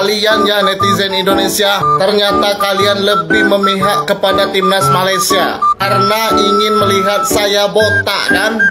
Kalian ya netizen Indonesia, ternyata kalian lebih memihak kepada timnas Malaysia karena ingin melihat saya botak kan?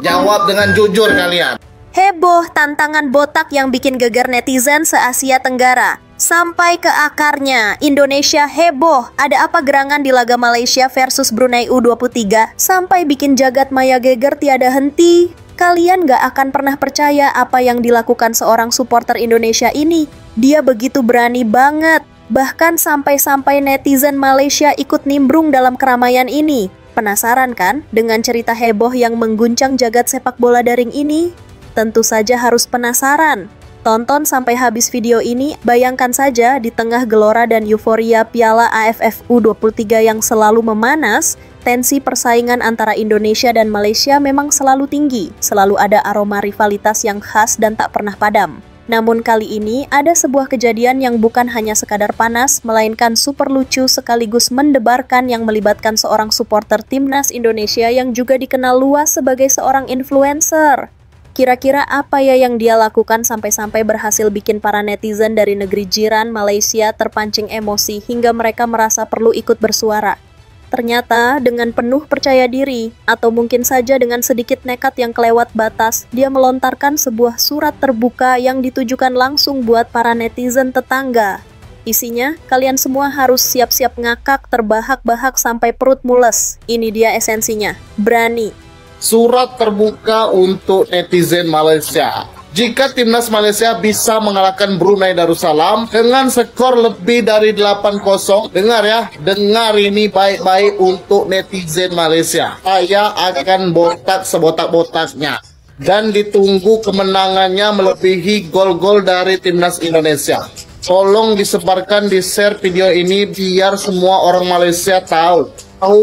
Jawab dengan jujur kalian. Heboh tantangan botak yang bikin geger netizen se-Asia Tenggara. Sampai ke akarnya, Indonesia heboh. Ada apa gerangan di laga Malaysia versus Brunei U23 sampai bikin jagat maya geger tiada henti? Kalian gak akan pernah percaya apa yang dilakukan seorang supporter Indonesia ini. Dia begitu berani banget. Bahkan sampai-sampai netizen Malaysia ikut nimbrung dalam keramaian ini. Penasaran kan dengan cerita heboh yang mengguncang jagat sepak bola daring ini? Tentu saja harus penasaran. Tonton sampai habis video ini, bayangkan saja di tengah gelora dan euforia Piala AFF U23 yang selalu memanas, tensi persaingan antara Indonesia dan Malaysia memang selalu tinggi, selalu ada aroma rivalitas yang khas dan tak pernah padam. Namun kali ini ada sebuah kejadian yang bukan hanya sekadar panas, melainkan super lucu sekaligus mendebarkan yang melibatkan seorang supporter timnas Indonesia yang juga dikenal luas sebagai seorang influencer. Kira-kira apa ya yang dia lakukan sampai-sampai berhasil bikin para netizen dari negeri jiran Malaysia terpancing emosi hingga mereka merasa perlu ikut bersuara. Ternyata dengan penuh percaya diri, atau mungkin saja dengan sedikit nekat yang kelewat batas, dia melontarkan sebuah surat terbuka yang ditujukan langsung buat para netizen tetangga. Isinya, kalian semua harus siap-siap ngakak, terbahak-bahak sampai perut mules. Ini dia esensinya, berani. Surat terbuka untuk netizen Malaysia. Jika timnas Malaysia bisa mengalahkan Brunei Darussalam dengan skor lebih dari 8-0, dengar ya, dengar ini baik-baik untuk netizen Malaysia. Saya akan botak sebotak-botaknya. Dan ditunggu kemenangannya melebihi gol-gol dari timnas Indonesia. Tolong disebarkan, di-share video ini biar semua orang Malaysia tahu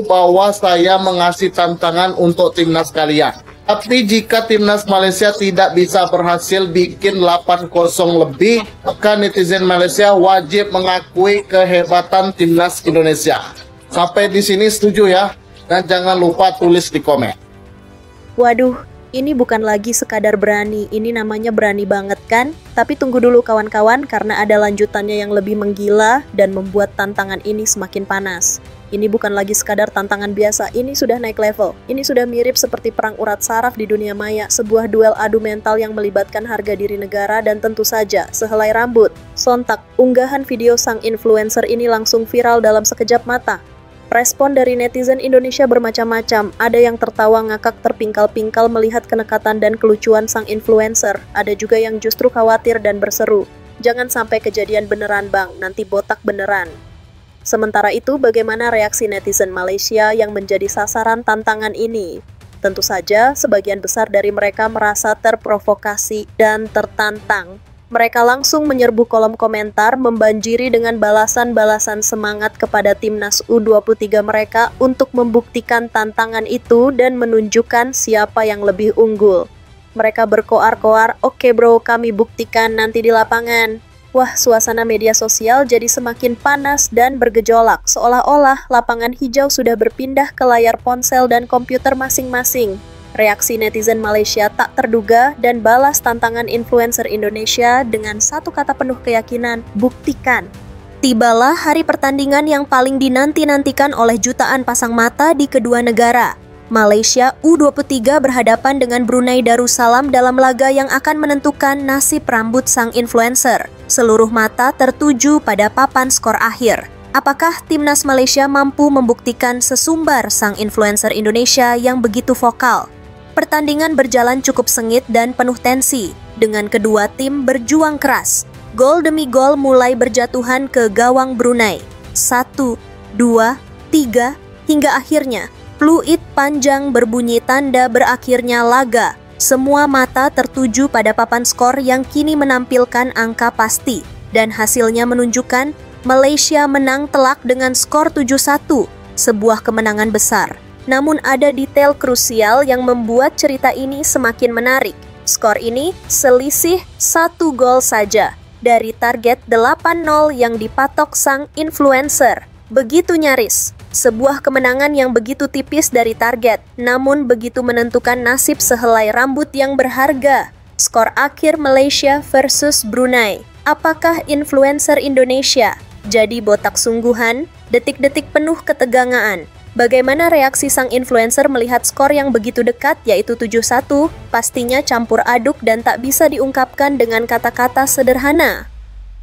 bahwa saya mengasih tantangan untuk timnas kalian. Tapi jika timnas Malaysia tidak bisa berhasil bikin 8-0 lebih, maka netizen Malaysia wajib mengakui kehebatan timnas Indonesia. Sampai di sini setuju ya? Dan jangan lupa tulis di komen. Waduh, ini bukan lagi sekadar berani, ini namanya berani banget kan? Tapi tunggu dulu kawan-kawan, karena ada lanjutannya yang lebih menggila dan membuat tantangan ini semakin panas. Ini bukan lagi sekadar tantangan biasa, ini sudah naik level. Ini sudah mirip seperti perang urat saraf di dunia maya, sebuah duel adu mental yang melibatkan harga diri negara dan tentu saja sehelai rambut. Sontak, unggahan video sang influencer ini langsung viral dalam sekejap mata. Respon dari netizen Indonesia bermacam-macam, ada yang tertawa ngakak terpingkal-pingkal melihat kenekatan dan kelucuan sang influencer, ada juga yang justru khawatir dan berseru, "Jangan sampai kejadian beneran bang, nanti botak beneran." Sementara itu, bagaimana reaksi netizen Malaysia yang menjadi sasaran tantangan ini? Tentu saja, sebagian besar dari mereka merasa terprovokasi dan tertantang. Mereka langsung menyerbu kolom komentar, membanjiri dengan balasan-balasan semangat kepada timnas U23 mereka untuk membuktikan tantangan itu dan menunjukkan siapa yang lebih unggul. Mereka berkoar-koar, "Oke bro, kami buktikan nanti di lapangan." Wah, suasana media sosial jadi semakin panas dan bergejolak, seolah-olah lapangan hijau sudah berpindah ke layar ponsel dan komputer masing-masing. Reaksi netizen Malaysia tak terduga dan balas tantangan influencer Indonesia dengan satu kata penuh keyakinan, buktikan. Tibalah hari pertandingan yang paling dinanti-nantikan oleh jutaan pasang mata di kedua negara. Malaysia U23 berhadapan dengan Brunei Darussalam dalam laga yang akan menentukan nasib rambut sang influencer. Seluruh mata tertuju pada papan skor akhir. Apakah timnas Malaysia mampu membuktikan sesumbar sang influencer Indonesia yang begitu vokal? Pertandingan berjalan cukup sengit dan penuh tensi, dengan kedua tim berjuang keras. Gol demi gol mulai berjatuhan ke gawang Brunei. 1, 2, 3, hingga akhirnya fluid panjang berbunyi tanda berakhirnya laga. Semua mata tertuju pada papan skor yang kini menampilkan angka pasti. Dan hasilnya menunjukkan Malaysia menang telak dengan skor 7-1, sebuah kemenangan besar. Namun ada detail krusial yang membuat cerita ini semakin menarik. Skor ini selisih 1 gol saja dari target 8-0 yang dipatok sang influencer. Begitu nyaris. Sebuah kemenangan yang begitu tipis dari target, namun begitu menentukan nasib sehelai rambut yang berharga. Skor akhir Malaysia versus Brunei. Apakah influencer Indonesia jadi botak sungguhan? Detik-detik penuh ketegangan. Bagaimana reaksi sang influencer melihat skor yang begitu dekat, yaitu 7-1? Pastinya campur aduk dan tak bisa diungkapkan dengan kata-kata sederhana.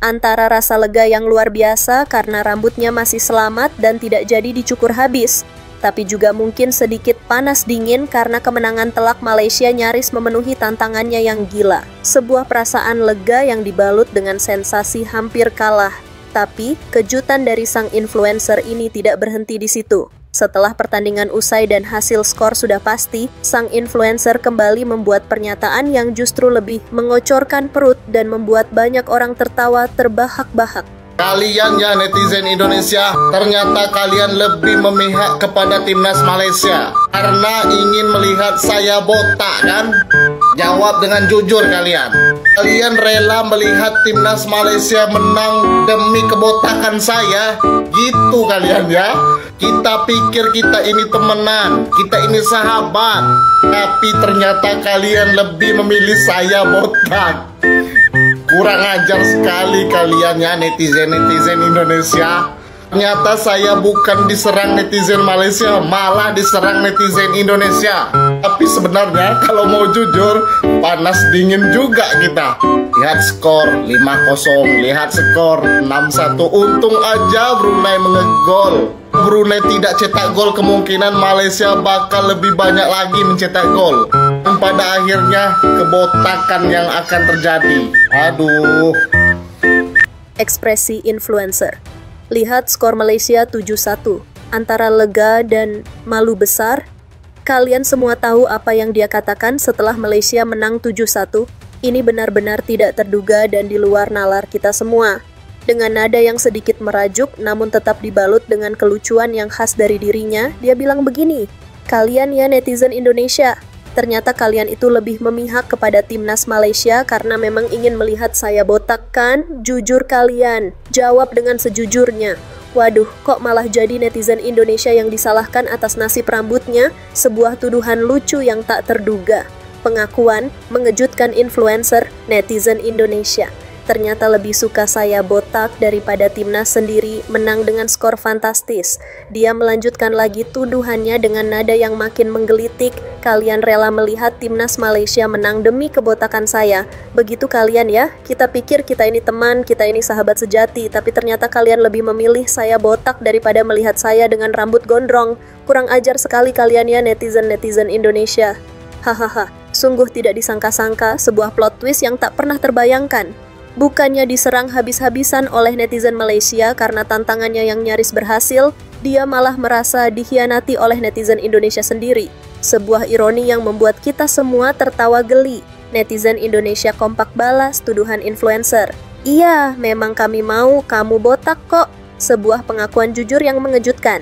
Antara rasa lega yang luar biasa karena rambutnya masih selamat dan tidak jadi dicukur habis, tapi juga mungkin sedikit panas dingin karena kemenangan telak Malaysia nyaris memenuhi tantangannya yang gila. Sebuah perasaan lega yang dibalut dengan sensasi hampir kalah. Tapi, kejutan dari sang influencer ini tidak berhenti di situ. Setelah pertandingan usai dan hasil skor sudah pasti, sang influencer kembali membuat pernyataan yang justru lebih mengocorkan perut dan membuat banyak orang tertawa terbahak-bahak. Kalian ya netizen Indonesia, ternyata kalian lebih memihak kepada timnas Malaysia karena ingin melihat saya botak kan? Jawab dengan jujur kalian. Kalian rela melihat timnas Malaysia menang demi kebotakan saya? Gitu kalian ya. Kita pikir kita ini temenan, kita ini sahabat, tapi ternyata kalian lebih memilih saya botak. Kurang ajar sekali kalian ya netizen-netizen Indonesia. Ternyata saya bukan diserang netizen Malaysia, malah diserang netizen Indonesia. Tapi sebenarnya kalau mau jujur, panas dingin juga kita. Lihat skor 5-0, lihat skor 6-1. Untung aja Brunei mengegol. Brunei tidak cetak gol, kemungkinan Malaysia bakal lebih banyak lagi mencetak gol. Dan pada akhirnya kebotakan yang akan terjadi. Aduh. Ekspresi influencer. Lihat skor Malaysia 7-1. Antara lega dan malu besar. Kalian semua tahu apa yang dia katakan setelah Malaysia menang 7-1. Ini benar-benar tidak terduga dan di luar nalar kita semua. Dengan nada yang sedikit merajuk namun tetap dibalut dengan kelucuan yang khas dari dirinya, dia bilang begini, "Kalian ya netizen Indonesia, ternyata kalian itu lebih memihak kepada timnas Malaysia karena memang ingin melihat saya botak kan? Jujur kalian, jawab dengan sejujurnya." Waduh, kok malah jadi netizen Indonesia yang disalahkan atas nasib rambutnya? Sebuah tuduhan lucu yang tak terduga. Pengakuan mengejutkan influencer netizen Indonesia. Ternyata lebih suka saya botak daripada timnas sendiri menang dengan skor fantastis. Dia melanjutkan lagi tuduhannya dengan nada yang makin menggelitik. Kalian rela melihat timnas Malaysia menang demi kebotakan saya. Begitu kalian ya, kita pikir kita ini teman, kita ini sahabat sejati, tapi ternyata kalian lebih memilih saya botak daripada melihat saya dengan rambut gondrong. Kurang ajar sekali kalian ya netizen-netizen Indonesia. Hahaha, sungguh tidak disangka-sangka sebuah plot twist yang tak pernah terbayangkan. Bukannya diserang habis-habisan oleh netizen Malaysia karena tantangannya yang nyaris berhasil, dia malah merasa dikhianati oleh netizen Indonesia sendiri. Sebuah ironi yang membuat kita semua tertawa geli. Netizen Indonesia kompak balas tuduhan influencer. "Iya, memang kami mau kamu botak kok." Sebuah pengakuan jujur yang mengejutkan.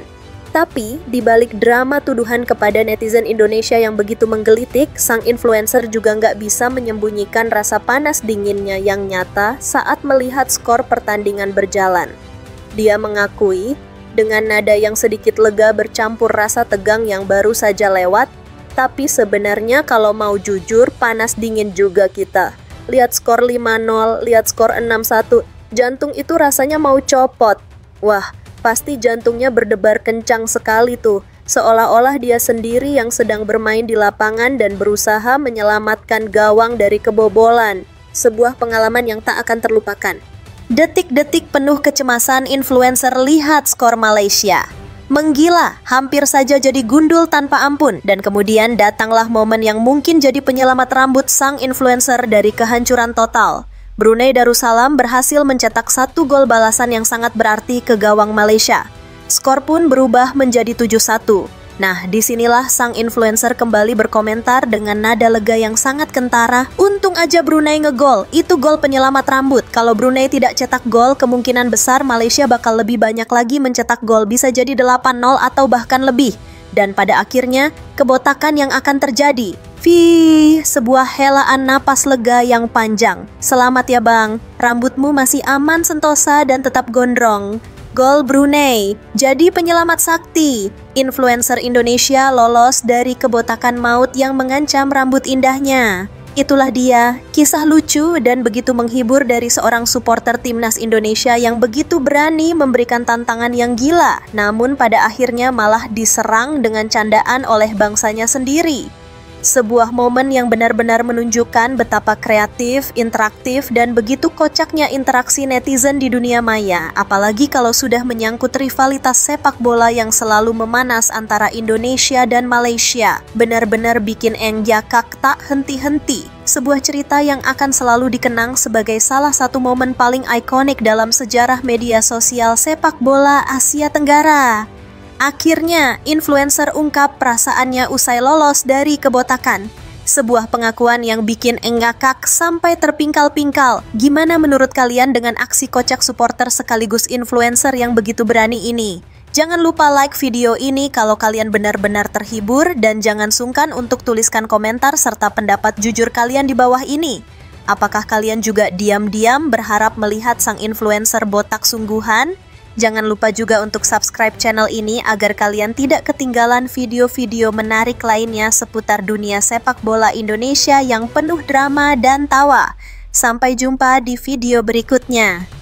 Tapi, di balik drama tuduhan kepada netizen Indonesia yang begitu menggelitik, sang influencer juga nggak bisa menyembunyikan rasa panas dinginnya yang nyata saat melihat skor pertandingan berjalan. Dia mengakui, dengan nada yang sedikit lega bercampur rasa tegang yang baru saja lewat, tapi sebenarnya kalau mau jujur, panas dingin juga kita. Lihat skor 5-0, lihat skor 6-1, jantung itu rasanya mau copot. Wah, pasti jantungnya berdebar kencang sekali tuh, seolah-olah dia sendiri yang sedang bermain di lapangan dan berusaha menyelamatkan gawang dari kebobolan. Sebuah pengalaman yang tak akan terlupakan. Detik-detik penuh kecemasan influencer lihat skor Malaysia. Menggila, hampir saja jadi gundul tanpa ampun. Dan kemudian datanglah momen yang mungkin jadi penyelamat rambut sang influencer dari kehancuran total. Brunei Darussalam berhasil mencetak 1 gol balasan yang sangat berarti ke gawang Malaysia. Skor pun berubah menjadi 7-1. Nah, disinilah sang influencer kembali berkomentar dengan nada lega yang sangat kentara. "Untung aja Brunei ngegol, itu gol penyelamat rambut. Kalau Brunei tidak cetak gol, kemungkinan besar Malaysia bakal lebih banyak lagi mencetak gol, bisa jadi 8-0 atau bahkan lebih. Dan pada akhirnya, kebotakan yang akan terjadi." Vih, sebuah helaan napas lega yang panjang. "Selamat ya bang, rambutmu masih aman sentosa dan tetap gondrong." Gol Brunei, jadi penyelamat sakti. Influencer Indonesia lolos dari kebotakan maut yang mengancam rambut indahnya. Itulah dia, kisah lucu dan begitu menghibur dari seorang supporter timnas Indonesia yang begitu berani memberikan tantangan yang gila, namun pada akhirnya malah diserang dengan candaan oleh bangsanya sendiri. Sebuah momen yang benar-benar menunjukkan betapa kreatif, interaktif, dan begitu kocaknya interaksi netizen di dunia maya, apalagi kalau sudah menyangkut rivalitas sepak bola yang selalu memanas antara Indonesia dan Malaysia. Benar-benar bikin enggakak tak henti-henti. Sebuah cerita yang akan selalu dikenang sebagai salah satu momen paling ikonik dalam sejarah media sosial sepak bola Asia Tenggara. Akhirnya, influencer ungkap perasaannya usai lolos dari kebotakan. Sebuah pengakuan yang bikin enggakak sampai terpingkal-pingkal. Gimana menurut kalian dengan aksi kocak supporter sekaligus influencer yang begitu berani ini? Jangan lupa like video ini kalau kalian benar-benar terhibur dan jangan sungkan untuk tuliskan komentar serta pendapat jujur kalian di bawah ini. Apakah kalian juga diam-diam berharap melihat sang influencer botak sungguhan? Jangan lupa juga untuk subscribe channel ini agar kalian tidak ketinggalan video-video menarik lainnya seputar dunia sepak bola Indonesia yang penuh drama dan tawa. Sampai jumpa di video berikutnya.